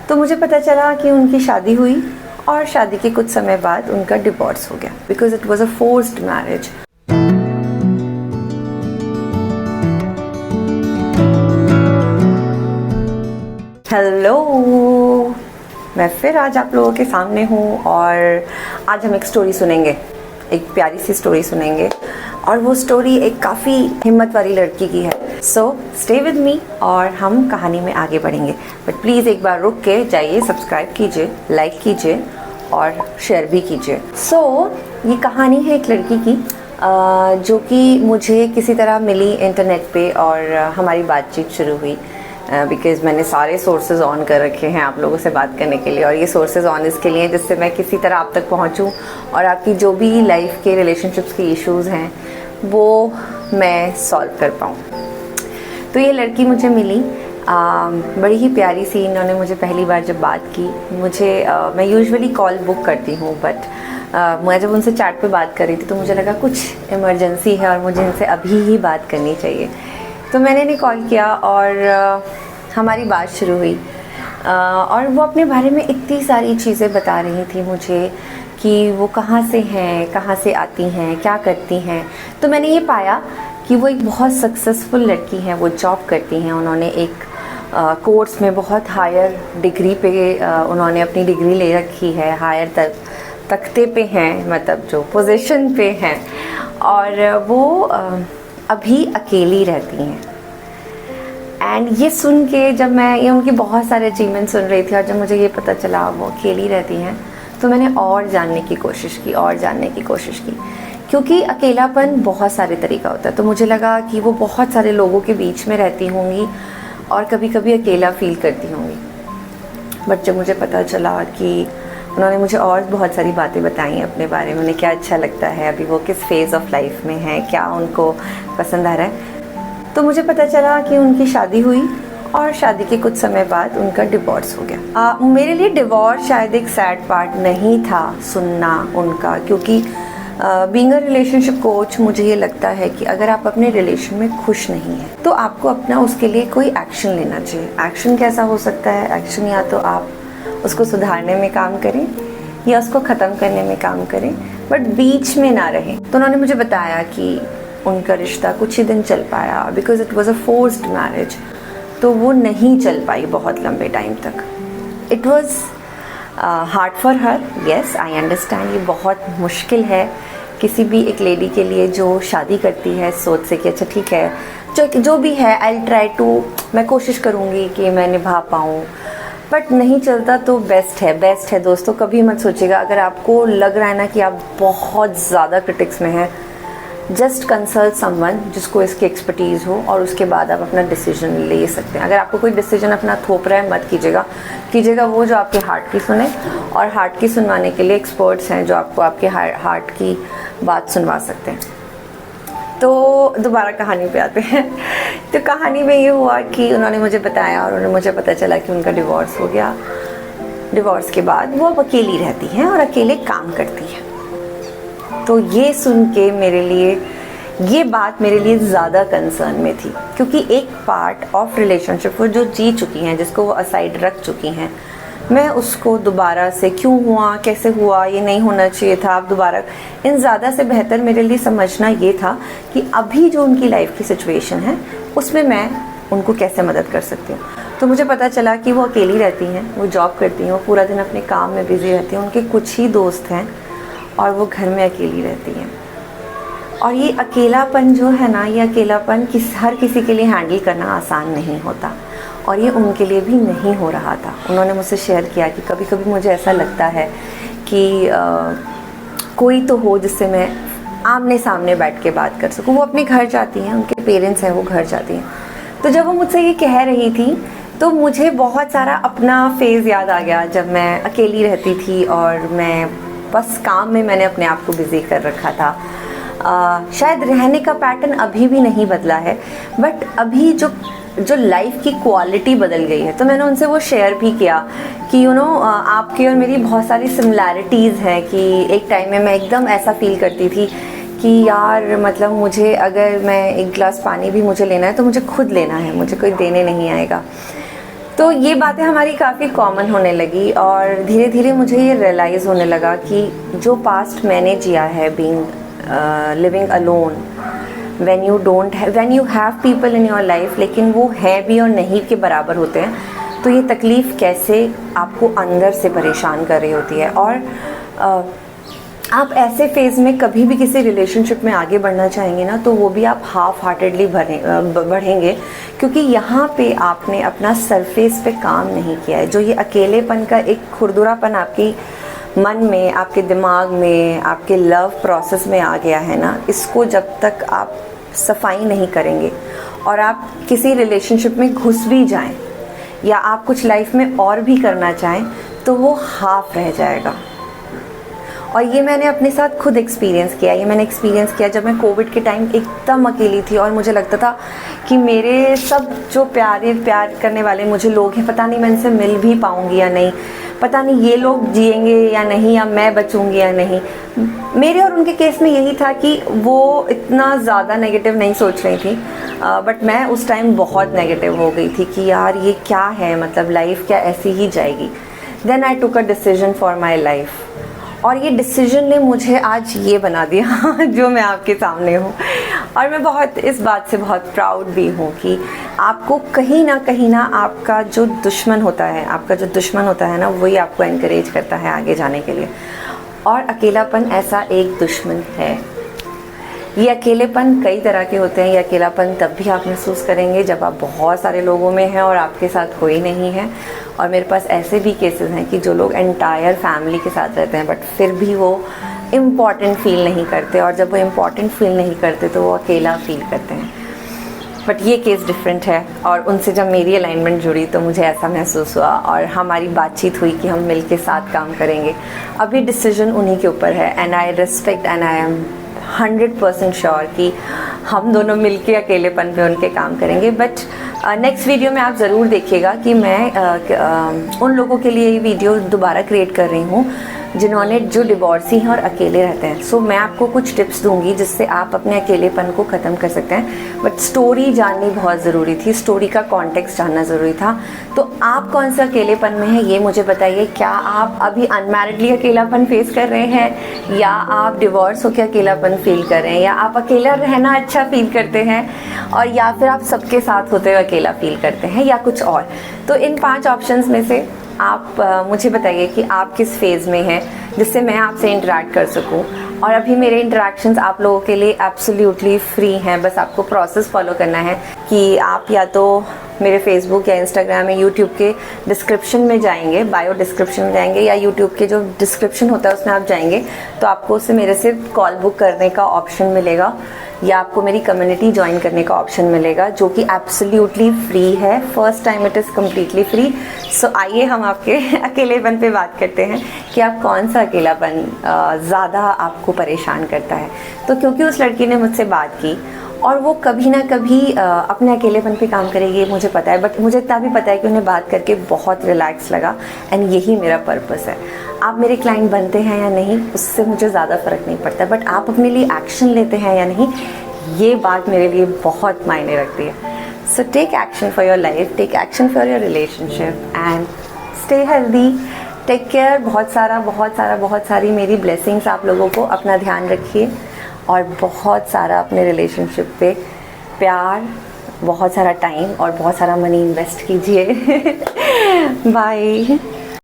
तो मुझे पता चला कि उनकी शादी हुई और शादी के कुछ समय बाद उनका डिवोर्स हो गया because it was a forced marriage. Hello, मैं फिर आज आप लोगों के सामने हूँ और आज हम एक स्टोरी सुनेंगे, एक प्यारी सी स्टोरी सुनेंगे और वो स्टोरी एक काफ़ी हिम्मत वाली लड़की की है। सो स्टे विद मी और हम कहानी में आगे बढ़ेंगे। बट प्लीज़ एक बार रुक के जाइए, सब्सक्राइब कीजिए, लाइक कीजिए और शेयर भी कीजिए। ये कहानी है एक लड़की की जो कि मुझे किसी तरह मिली इंटरनेट पे और हमारी बातचीत शुरू हुई बिकॉज़ मैंने सारे सोर्सेज ऑन कर रखे हैं आप लोगों से बात करने के लिए। और ये सोर्सेज ऑन इसके लिए जिससे मैं किसी तरह आप तक पहुंचूं और आपकी जो भी लाइफ के रिलेशनशिप्स के इश्यूज़ हैं वो मैं सॉल्व कर पाऊँ। तो ये लड़की मुझे मिली, बड़ी ही प्यारी सी। इन्होंने मुझे पहली बार जब बात की, मैं यूजुअली कॉल बुक करती हूँ बट मैं जब उनसे चैट पे बात कर रही थी तो मुझे लगा कुछ इमरजेंसी है और मुझे इनसे अभी ही बात करनी चाहिए। तो मैंने इन्हें कॉल किया और हमारी बात शुरू हुई और वो अपने बारे में इतनी सारी चीज़ें बता रही थी मुझे कि वो कहाँ से हैं, कहाँ से आती हैं, क्या करती हैं। तो मैंने ये पाया कि वो एक बहुत सक्सेसफुल लड़की हैं, वो जॉब करती हैं। उन्होंने एक कोर्स में बहुत हायर डिग्री पे उन्होंने अपनी डिग्री ले रखी है, हायर तख्ते पे हैं, मतलब जो पोजीशन पे हैं। और वो अभी अकेली रहती हैं। एंड ये सुन के जब मैं ये उनकी बहुत सारे अचीवमेंट सुन रही थी और जब मुझे ये पता चला वो अकेली रहती हैं तो मैंने और जानने की कोशिश की क्योंकि अकेलापन बहुत सारे तरीका होता है। तो मुझे लगा कि वो बहुत सारे लोगों के बीच में रहती होंगी और कभी कभी अकेला फील करती होंगी। बट जब मुझे पता चला कि उन्होंने मुझे और बहुत सारी बातें बताई अपने बारे में, उन्हें क्या अच्छा लगता है, अभी वो किस फेज़ ऑफ लाइफ में है, क्या उनको पसंद आ रहा है, तो मुझे पता चला कि उनकी शादी हुई और शादी के कुछ समय बाद उनका डिवोर्स हो गया। मेरे लिए डिवोर्स शायद एक सैड पार्ट नहीं था सुनना उनका, क्योंकि बीइंग अ रिलेशनशिप कोच मुझे ये लगता है कि अगर आप अपने रिलेशन में खुश नहीं हैं तो आपको अपना उसके लिए कोई एक्शन लेना चाहिए। एक्शन कैसा हो सकता है? एक्शन या तो आप उसको सुधारने में काम करें या उसको ख़त्म करने में काम करें, बट बीच में ना रहें। तो उन्होंने मुझे बताया कि उनका रिश्ता कुछ ही दिन चल पाया because it was a forced marriage. तो वो नहीं चल पाई बहुत लंबे टाइम तक। It was hard for her, yes I understand. ये बहुत मुश्किल है किसी भी एक लेडी के लिए जो शादी करती है सोच से कि अच्छा ठीक है जो भी है आई ट्राई टू, मैं कोशिश करूँगी कि मैं निभा पाऊँ, बट नहीं चलता तो बेस्ट है दोस्तों। कभी मत सोचिएगा अगर आपको लग रहा है ना कि आप बहुत ज़्यादा क्रिटिक्स में हैं, जस्ट कंसल्ट समवन जिसको इसकी एक्सपर्टीज़ हो और उसके बाद आप अपना डिसीजन ले सकते हैं। अगर आपको कोई डिसीजन अपना थोप रहा है मत कीजिएगा वो जो आपके हार्ट की सुने, और हार्ट की सुनवाने के लिए एक्सपर्ट्स हैं जो आपको आपके हार्ट की बात सुनवा सकते हैं। तो दोबारा कहानी पे आते हैं। तो कहानी में ये हुआ कि उन्होंने मुझे बताया और उन्हें मुझे पता चला कि उनका डिवोर्स हो गया। डिवोर्स के बाद वो अब अकेली रहती हैं और अकेले काम करती हैं। तो ये सुन के ये बात मेरे लिए ज़्यादा कंसर्न में थी, क्योंकि एक पार्ट ऑफ रिलेशनशिप वो जो जी चुकी हैं, जिसको वो असाइड रख चुकी हैं, मैं उसको दोबारा से क्यों हुआ, कैसे हुआ, ये नहीं होना चाहिए था, अब दोबारा इन ज़्यादा से बेहतर मेरे लिए समझना ये था कि अभी जो उनकी लाइफ की सिचुएशन है उसमें मैं उनको कैसे मदद कर सकती हूँ। तो मुझे पता चला कि वो अकेली रहती हैं, वो जॉब करती हैं, वो पूरा दिन अपने काम में बिज़ी रहती हैं, उनके कुछ ही दोस्त हैं और वो घर में अकेली रहती हैं। और ये अकेलापन जो है ना, ये अकेलापन हर किसी के लिए हैंडल करना आसान नहीं होता और ये उनके लिए भी नहीं हो रहा था। उन्होंने मुझसे शेयर किया कि कभी कभी मुझे ऐसा लगता है कि कोई तो हो जिससे मैं आमने सामने बैठ के बात कर सकूं। वो अपने घर जाती हैं, उनके पेरेंट्स हैं, वो घर जाती हैं। तो जब वो मुझसे ये कह रही थी तो मुझे बहुत सारा अपना फेज़ याद आ गया जब मैं अकेली रहती थी और मैं बस काम में मैंने अपने आप को बिज़ी कर रखा था। शायद रहने का पैटर्न अभी भी नहीं बदला है, बट अभी जो लाइफ की क्वालिटी बदल गई है। तो मैंने उनसे वो शेयर भी किया कि आपकी और मेरी बहुत सारी सिमिलैरिटीज़ हैं कि एक टाइम में मैं एकदम ऐसा फील करती थी कि यार मतलब मुझे अगर मैं एक गिलास पानी भी मुझे लेना है तो मुझे खुद लेना है, मुझे कोई देने नहीं आएगा। तो ये बातें हमारी काफ़ी कॉमन होने लगी और धीरे धीरे मुझे ये रियलाइज़ होने लगा कि जो पास्ट मैंने जिया है being living alone, when you have people in your life लेकिन वो है भी और नहीं के बराबर होते हैं, तो ये तकलीफ़ कैसे आपको अंदर से परेशान कर रही होती है। और आप ऐसे फेज़ में कभी भी किसी रिलेशनशिप में आगे बढ़ना चाहेंगे ना, तो वो भी आप हाफ हार्टेडली बढ़ेंगे, क्योंकि यहाँ पे आपने अपना सरफेस पे काम नहीं किया है। जो ये अकेलेपन का एक खुरदुरापन आपकी मन में, आपके दिमाग में, आपके लव प्रोसेस में आ गया है ना, इसको जब तक आप सफाई नहीं करेंगे और आप किसी रिलेशनशिप में घुस भी जाएं या आप कुछ लाइफ में और भी करना चाहें, तो वो हाफ रह जाएगा। और ये मैंने अपने साथ खुद एक्सपीरियंस किया। ये मैंने एक्सपीरियंस किया जब मैं कोविड के टाइम एकदम अकेली थी और मुझे लगता था कि मेरे सब जो प्यार करने वाले मुझे लोग हैं, पता नहीं मैं इनसे मिल भी पाऊँगी या नहीं, पता नहीं ये लोग जिएंगे या नहीं, या मैं बचूंगी या नहीं। मेरे और उनके केस में यही था कि वो इतना ज़्यादा नेगेटिव नहीं सोच रही थी, बट मैं उस टाइम बहुत नेगेटिव हो गई थी कि यार ये क्या है, मतलब लाइफ क्या ऐसी ही जाएगी। Then I took a decision for my life, और ये डिसीजन ने मुझे आज ये बना दिया जो मैं आपके सामने हूँ। और मैं बहुत इस बात से बहुत प्राउड भी हूँ कि आपको कहीं ना आपका जो दुश्मन होता है ना, वही आपको एनकरेज करता है आगे जाने के लिए। और अकेलापन ऐसा एक दुश्मन है। ये अकेलेपन कई तरह के होते हैं। ये अकेलापन तब भी आप महसूस करेंगे जब आप बहुत सारे लोगों में हैं और आपके साथ कोई नहीं है। और मेरे पास ऐसे भी केसेस हैं कि जो लोग एंटायर फैमिली के साथ रहते हैं, बट फिर भी वो इम्पॉर्टेंट फील नहीं करते, और जब वो इम्पॉर्टेंट फील नहीं करते तो वो अकेला फील करते हैं। बट ये केस डिफरेंट है, और उनसे जब मेरी अलाइनमेंट जुड़ी तो मुझे ऐसा महसूस हुआ और हमारी बातचीत हुई कि हम मिलके साथ काम करेंगे। अब ये डिसीजन उन्हीं के ऊपर है, and I respect and I am 100% sure कि हम दोनों मिलके अकेलेपन पे उनके काम करेंगे। बट नेक्स्ट वीडियो में आप ज़रूर देखिएगा कि मैं उन लोगों के लिए ये वीडियो दोबारा क्रिएट कर रही हूँ जो डिवोर्सी हैं और अकेले रहते हैं। सो मैं आपको कुछ टिप्स दूंगी जिससे आप अपने अकेलेपन को ख़त्म कर सकते हैं। बट स्टोरी जाननी बहुत ज़रूरी थी, स्टोरी का कॉन्टेक्स्ट जानना ज़रूरी था। तो आप कौन सा अकेलेपन में हैं ये मुझे बताइए। क्या आप अभी अनमैरिडली अकेलापन फेस कर रहे हैं, या आप डिवोर्स होकर अकेलापन फील कर रहे हैं, या आप अकेला रहना अच्छा फील करते हैं, और या फिर आप सबके साथ होते हुए अकेला फील करते हैं, या कुछ और। तो इन 5 ऑप्शंस में से आप मुझे बताइए कि आप किस फेज़ में हैं, जिससे मैं आपसे इंटरेक्ट कर सकूं। और अभी मेरे इंटरेक्शंस आप लोगों के लिए एब्सोल्युटली फ्री हैं। बस आपको प्रोसेस फॉलो करना है कि आप या तो मेरे फेसबुक या इंस्टाग्राम या यूट्यूब के डिस्क्रिप्शन में जाएंगे, बायो डिस्क्रिप्शन में जाएंगे, या यूट्यूब के जो डिस्क्रिप्शन होता है उसमें आप जाएंगे तो आपको उससे मेरे से कॉल बुक करने का ऑप्शन मिलेगा, या आपको मेरी कम्युनिटी ज्वाइन करने का ऑप्शन मिलेगा, जो कि एब्सोल्युटली फ्री है। First time it is completely free. So आइए हम आपके अकेलेपन पे बात करते हैं कि आप कौन सा अकेलापन ज़्यादा आपको परेशान करता है। तो क्योंकि उस लड़की ने मुझसे बात की और वो कभी ना कभी अपने अकेलेपन पे काम करेगी, मुझे पता है, बट मुझे इतना भी पता है कि उन्हें बात करके बहुत रिलैक्स लगा, एंड यही मेरा पर्पस है। आप मेरे क्लाइंट बनते हैं या नहीं, उससे मुझे ज़्यादा फ़र्क नहीं पड़ता, बट आप अपने लिए एक्शन लेते हैं या नहीं, ये बात मेरे लिए बहुत मायने रखती है। So take action for your life, take action for your relationship, and stay healthy, take care. बहुत सारी मेरी ब्लेसिंग्स आप लोगों को। अपना ध्यान रखिए और बहुत सारा अपने रिलेशनशिप पे प्यार, बहुत सारा टाइम और बहुत सारा मनी इन्वेस्ट कीजिए। बाय।